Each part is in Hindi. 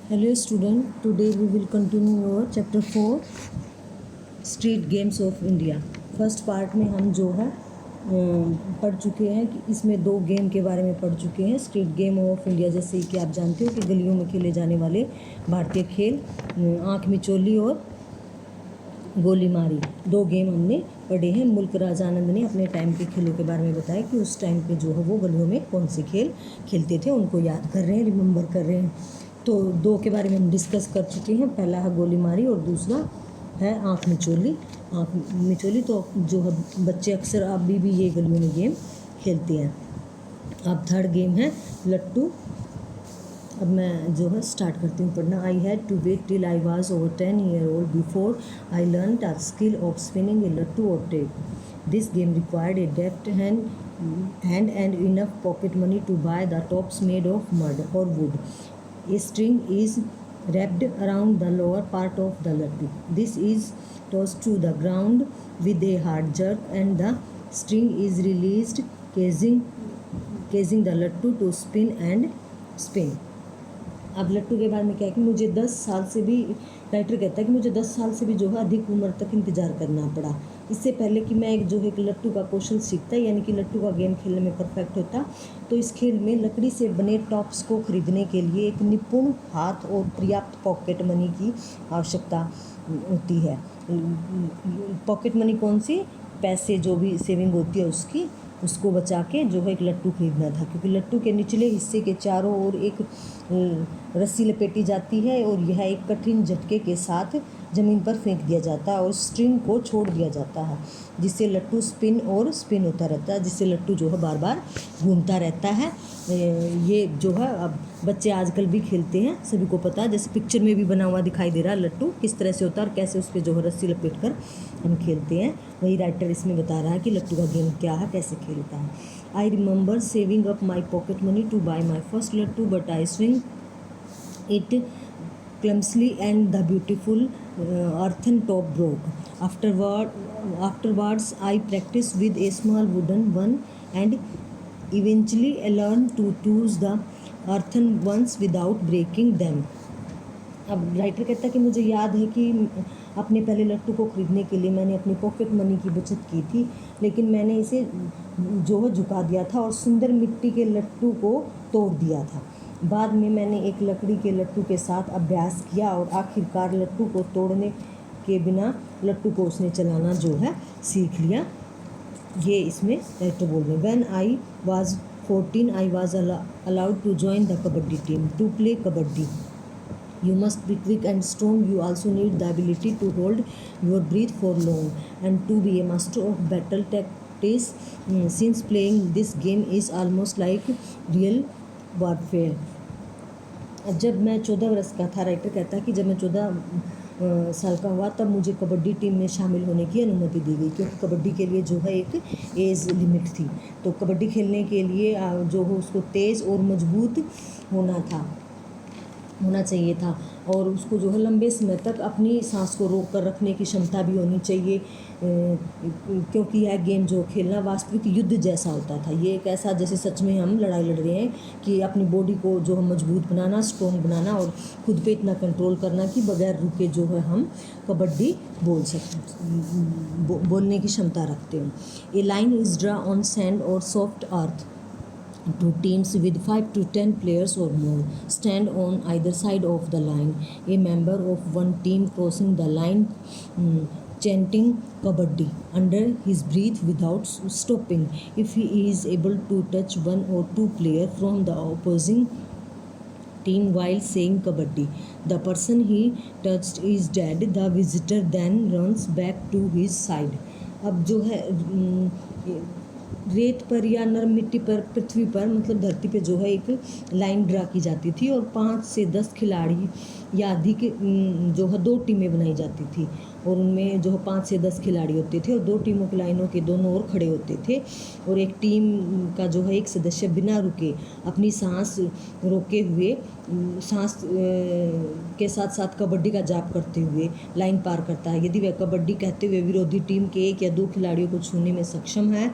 Hello student, today we will continue your chapter 4 street games of India. First part में हम जो है पढ़ चुके हैं कि इसमें दो गेम के बारे में पढ़ चुके हैं। स्ट्रीट गेम ऑफ इंडिया जैसे कि आप जानते हो कि गलियों में खेले जाने वाले भारतीय खेल आँख मिचौली और गोली मारी, दो गेम हमने पढ़े हैं। मुल्क राज आनंद ने अपने टाइम के खेलों के बारे में बताया कि उस टाइम पे जो है वो गलियों में कौन से खेल खेलते थे, उनको याद कर रहे हैं, रिमेंबर कर रहे हैं। तो दो के बारे में हम डिस्कस कर चुके हैं, पहला है गोली मारी और दूसरा है आँख मिचौली। आँख मिचौली तो जो है बच्चे अक्सर अभी भी ये गलियों में गेम खेलते हैं। अब थर्ड गेम है लट्टू। अब मैं जो है स्टार्ट करती हूँ पढ़ना। I had to wait till I was over 10 years old before I learn the skill of spinning a lattu or top. This game required a deft hand and enough pocket money to buy the tops made of mud or wood. A string is wrapped around the lower part of the lattu. This is tossed to the ground with a hard jerk and the string is released, causing the lattu to spin and spin. अब लट्टू के बारे में क्या है कि मुझे 10 साल से भी, राइटर कहता है कि मुझे 10 साल से भी जो है अधिक उम्र तक इंतज़ार करना पड़ा, इससे पहले कि मैं एक जो है लट्टू का कौशल सीखता, यानी कि लट्टू का गेम खेलने में परफेक्ट होता। तो इस खेल में लकड़ी से बने टॉप्स को खरीदने के लिए एक निपुण हाथ और पर्याप्त पॉकेट मनी की आवश्यकता होती है। पॉकेट मनी कौन सी? पैसे जो भी सेविंग होती है उसको बचा के जो है एक लट्टू खरीदना था, क्योंकि लट्टू के निचले हिस्से के चारों ओर एक रस्सी लपेटी जाती है और यह एक कठिन झटके के साथ ज़मीन पर फेंक दिया जाता है और स्ट्रिंग को छोड़ दिया जाता है, जिससे लट्टू स्पिन होता रहता है, जिससे लट्टू जो है बार बार घूमता रहता है। ये जो है अब बच्चे आजकल भी खेलते हैं, सभी को पता है। जैसे पिक्चर में भी बना हुआ दिखाई दे रहा है लट्टू किस तरह से होता है और कैसे उस पर जो है रस्सी लपेट कर हम खेलते हैं, वही राइटर इसमें बता रहा है कि लट्टू का गेम क्या है, कैसे खेलता है। I remember saving up my pocket money to buy my first lattu but I swing it clumsily and the beautiful earthen top broke. Afterwards I practiced with a small wooden one and eventually learned to use the earthen ones without breaking them. अब राइटर कहता है कि मुझे याद है कि अपने पहले लट्टू को ख़रीदने के लिए मैंने अपनी पॉकेट मनी की बचत की थी, लेकिन मैंने इसे जो है झुका दिया था और सुंदर मिट्टी के लट्टू को तोड़ दिया था। बाद में मैंने एक लकड़ी के लट्टू के साथ अभ्यास किया और आखिरकार लट्टू को तोड़ने के बिना लट्टू को उसने चलाना जो है सीख लिया। ये इसमें राइटर बोल रहे हैं। When I was 14 I was allowed to join the kabaddi team to play kabaddi. You must be quick and strong. You also need the ability to hold your breath for long and to be a master of battle tactics, since playing this game is almost like real warfare. जब मैं 14 वर्ष का था, राइटर कहता है कि जब मैं 14 साल का हुआ तब मुझे कबड्डी टीम में शामिल होने की अनुमति दी गई, क्योंकि कबड्डी के लिए जो है एक एज लिमिट थी। तो कबड्डी खेलने के लिए जो हो उसको तेज़ और मजबूत होना चाहिए था और उसको जो है लंबे समय तक अपनी सांस को रोक कर रखने की क्षमता भी होनी चाहिए, क्योंकि यह गेम जो खेलना वास्तविक युद्ध जैसा होता था। ये एक ऐसा जैसे सच में हम लड़ाई लड़ रहे हैं, कि अपनी बॉडी को जो है मजबूत बनाना, स्ट्रॉन्ग बनाना और खुद पे इतना कंट्रोल करना कि बगैर रुके जो है हम कबड्डी बोलने की क्षमता रखते हैं। A line is draw on sand or soft earth. Two teams with 5 to 10 players or more stand on either side of the line. A member of one team crossing the line chanting kabaddi under his breath without stopping. If he is able to touch one or two players from the opposing team while saying kabaddi, the person he touched is dead. The visitor then runs back to his side. अब जो है रेत पर या नरम मिट्टी पर, पृथ्वी पर मतलब धरती पे जो है एक लाइन ड्रा की जाती थी और 5 से 10 खिलाड़ी या अधिक जो है 2 टीमें बनाई जाती थी और उनमें जो है 5 से 10 खिलाड़ी होते थे और 2 टीमों की लाइनों के दोनों ओर खड़े होते थे और एक टीम का जो है एक सदस्य बिना रुके अपनी सांस रोके हुए सांस के साथ साथ कबड्डी का जाप करते हुए लाइन पार करता है। यदि वह कबड्डी कहते हुए विरोधी टीम के 1 या 2 खिलाड़ियों को छूने में सक्षम है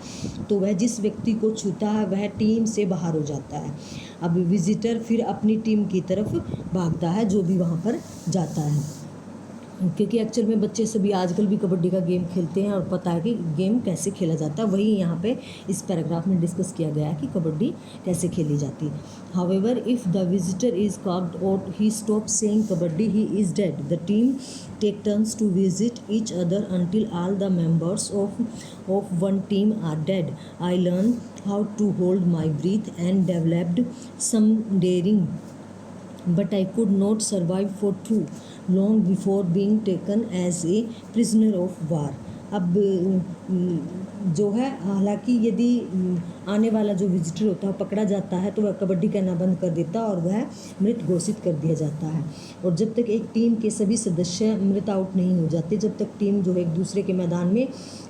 तो वह जिस व्यक्ति को छूता है वह टीम से बाहर हो जाता है। अब विजिटर फिर अपनी टीम की तरफ भागता है जो भी वहाँ पर जाता है, क्योंकि एक्चुअल में बच्चे सभी आजकल भी कबड्डी का गेम खेलते हैं और पता है कि गेम कैसे खेला जाता है। वही यहाँ पे इस पैराग्राफ में डिस्कस किया गया है कि कबड्डी कैसे खेली जाती है। However if the visitor is caught or he stop saying kabaddi he is dead. The team take turns to visit each other until all the members of one team are dead. I learned how to hold my breath and developed some daring, but I could not survive for too long before being taken as a prisoner of war. अब जो है, हालांकि यदि आने वाला जो विजिटर होता है पकड़ा जाता है तो वह कबड्डी कहना बंद कर देता है और वह मृत घोषित कर दिया जाता है। और जब तक एक टीम के सभी सदस्य मृत आउट नहीं हो जाते, जब तक टीम जो है एक दूसरे के मैदान में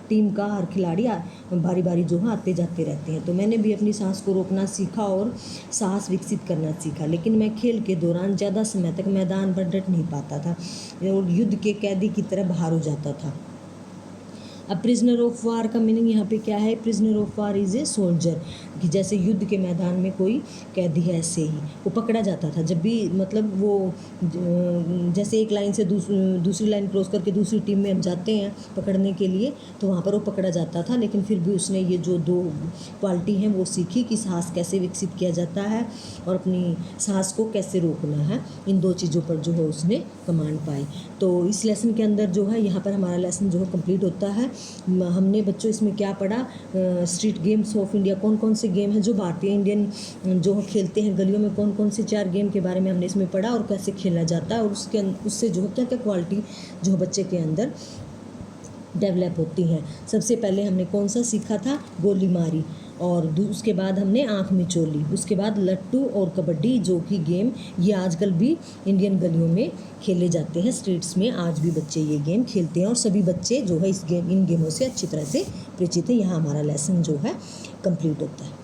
टीम का हर खिलाड़ी बारी बारी जो है आते जाते रहते हैं। तो मैंने भी अपनी सांस को रोकना सीखा और साहस विकसित करना सीखा, लेकिन मैं खेल के दौरान ज़्यादा समय तक मैदान पर डट नहीं पाता था और युद्ध के कैदी की तरह बाहर हो जाता था। अब प्रिजनर ऑफ वार का मीनिंग यहाँ पे क्या है? Prisoner of war is a soldier, कि जैसे युद्ध के मैदान में कोई कैदी है ऐसे ही वो पकड़ा जाता था। जब भी मतलब वो जैसे एक लाइन से दूसरी लाइन क्रॉस करके दूसरी टीम में हम जाते हैं पकड़ने के लिए, तो वहाँ पर वो पकड़ा जाता था। लेकिन फिर भी उसने ये जो दो क्वालिटी हैं वो सीखी कि साहस कैसे विकसित किया जाता है और अपनी साहस को कैसे रोकना है। इन दो चीज़ों पर जो है उसने कमांड पाई। तो इस लेसन के अंदर जो है यहाँ पर हमारा लेसन जो है कंप्लीट होता है। हमने बच्चों इसमें क्या पढ़ा? स्ट्रीट गेम्स ऑफ इंडिया, कौन कौन से गेम हैं जो भारतीय इंडियन जो खेलते हैं गलियों में, कौन कौन से 4 गेम के बारे में हमने इसमें पढ़ा और कैसे खेला जाता है और उससे जो है क्या क्या क्वालिटी जो बच्चे के अंदर डेवलप होती हैं। सबसे पहले हमने कौन सा सीखा था? गोली मारी, और उसके बाद हमने आँख मिचोली, उसके बाद लट्टू और कबड्डी, जो कि गेम ये आजकल भी इंडियन गलियों में खेले जाते हैं। स्ट्रीट्स में आज भी बच्चे ये गेम खेलते हैं और सभी बच्चे जो है इन गेमों से अच्छी तरह से परिचित हैं। यहाँ हमारा लेसन जो है कंप्लीट होता है।